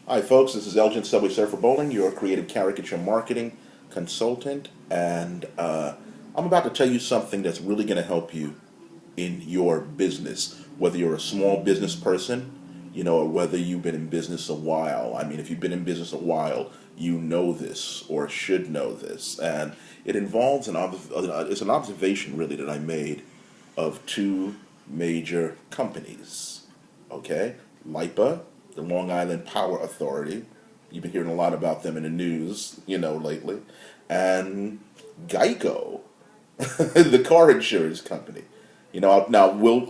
Hi, folks. This is Elgin Subway Surfer Bowling, your creative caricature marketing consultant, and I'm about to tell you something that's really going to help you in your business. Whether you're a small business person, or whether you've been in business a while. I mean, if you've been in business a while, you know this or should know this, and it involves it's an observation really that I made of two major companies. Okay, Lipa, the Long Island Power Authority. You've been hearing a lot about them in the news, lately. And Geico, the car insurance company. Now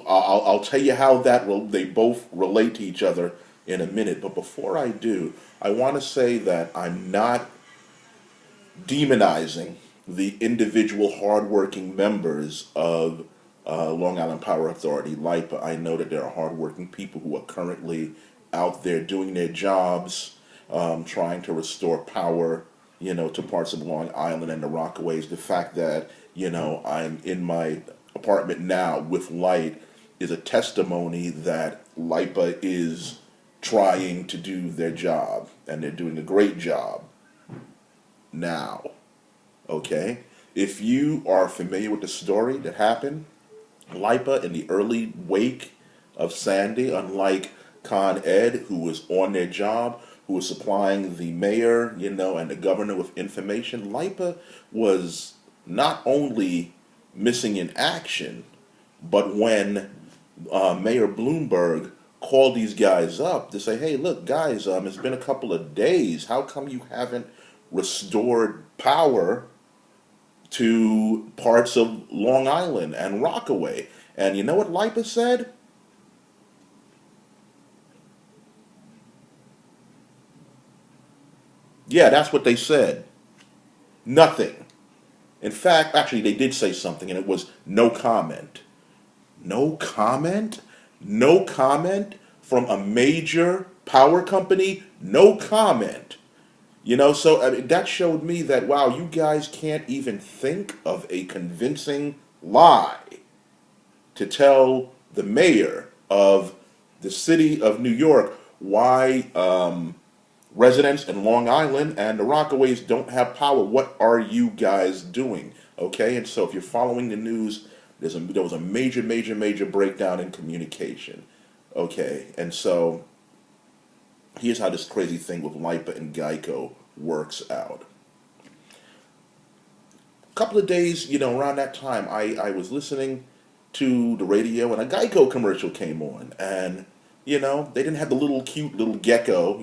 I'll tell you how they both relate to each other in a minute. But before I do, I want to say that I'm not demonizing the individual hardworking members of Long Island Power Authority, LIPA. I know that there are hardworking people who are currently out there doing their jobs, trying to restore power, to parts of Long Island and the Rockaways. The fact that, I'm in my apartment now with light is a testimony that LIPA is trying to do their job, and they're doing a great job now. Okay? If you are familiar with the story that happened, Lipa in the early wake of Sandy, unlike Con Ed, who was on their job, who was supplying the mayor, and the governor with information, Lipa was not only missing in action, but when Mayor Bloomberg called these guys up to say, hey, look, guys, it's been a couple of days. How come you haven't restored power to parts of Long Island and Rockaway? And you know what Lipa said? Yeah, that's what they said. Nothing. In fact, actually, they did say something, and it was no comment. No comment? No comment from a major power company? No comment. So I mean, that showed me that, wow, you guys can't even think of a convincing lie to tell the mayor of the city of New York why residents in Long Island and the Rockaways don't have power. What are you guys doing? Okay, and so if you're following the news, there was a major, major, major breakdown in communication. Okay, and so here's how this crazy thing with Lipa and Geico works out. A couple of days, around that time, I was listening to the radio and a Geico commercial came on, and they didn't have the little cute little gecko,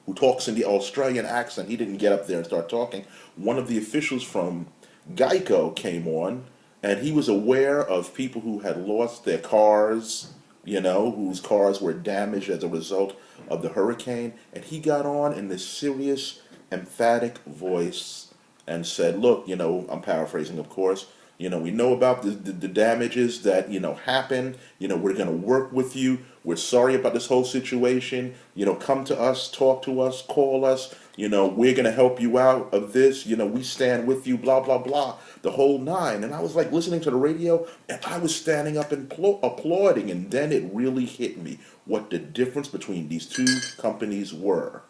who talks in the Australian accent. He didn't get up there and start talking. One of the officials from Geico came on, and he was aware of people who had lost their cars, whose cars were damaged as a result of the hurricane. And he got on in this serious, emphatic voice and said, look, I'm paraphrasing, of course, we know about the damages that, happened. We're going to work with you. We're sorry about this whole situation. Come to us, talk to us, call us. We're going to help you out of this. We stand with you, blah, blah, blah, the whole nine. And I was like listening to the radio, and I was standing up and applauding. And then it really hit me what the difference between these two companies were.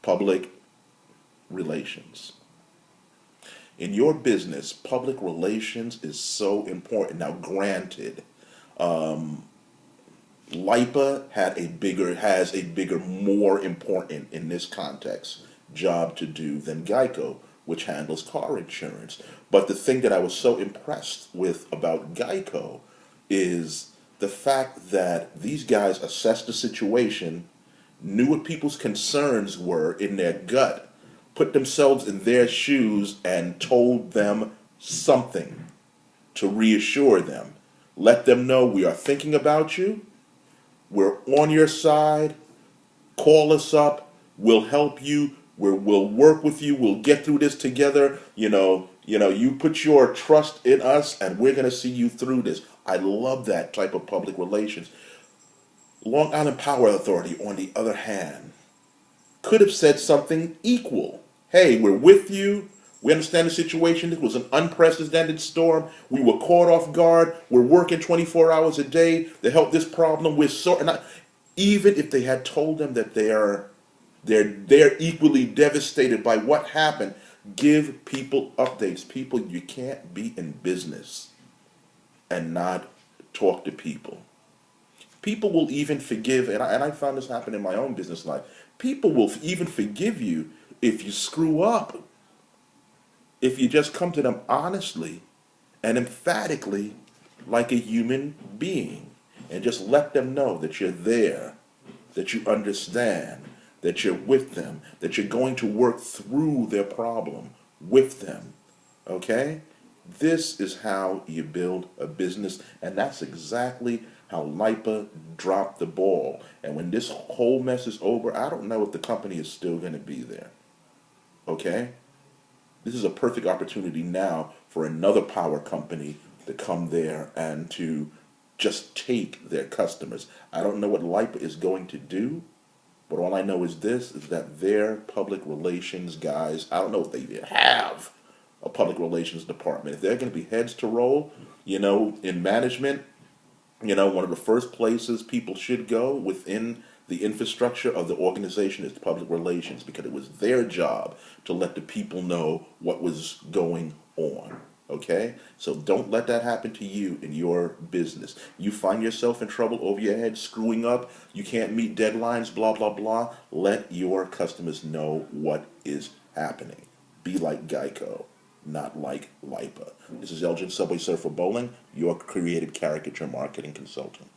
Public relations. In your business, public relations is so important. Now, granted, Lipa has a bigger, more important in this context job to do than Geico, which handles car insurance. But the thing that I was so impressed with about Geico is the fact that these guys assessed the situation, knew what people's concerns were in their gut, put themselves in their shoes, and told them something to reassure them. Let them know we are thinking about you. We're on your side. Call us up. We'll help you. We'll work with you. We'll get through this together. You put your trust in us, and we're going to see you through this. I love that type of public relations. Long Island Power Authority, on the other hand, could have said something equal. Hey, we're with you. We understand the situation. It was an unprecedented storm. We were caught off guard. We're working 24 hours a day to help this problem. We're sorting out. even if they had told them that they're equally devastated by what happened, give people updates. People, you can't be in business and not talk to people. People will even forgive, and I found this happen in my own business life. People will even forgive you if you screw up, if you just come to them honestly and emphatically like a human being and just let them know that you're there, that you understand, that you're with them, that you're going to work through their problem with them. Okay? This is how you build a business, and that's exactly how Lipa dropped the ball. And when this whole mess is over, I don't know if the company is still going to be there. Okay? This is a perfect opportunity now for another power company to come there and to just take their customers. I don't know what Lipa is going to do, but all I know is this, is that their public relations guys, I don't know if they even have a public relations department. If they're going to be heads to roll, in management, one of the first places people should go within the infrastructure of the organization is public relations, because it was their job to let the people know what was going on. Okay? So don't let that happen to you in your business. You find yourself in trouble over your head, screwing up, you can't meet deadlines, blah, blah, blah. Let your customers know what is happening. Be like Geico, not like Lipa. This is Elgin Subway Surfer Bowling, your creative caricature marketing consultant.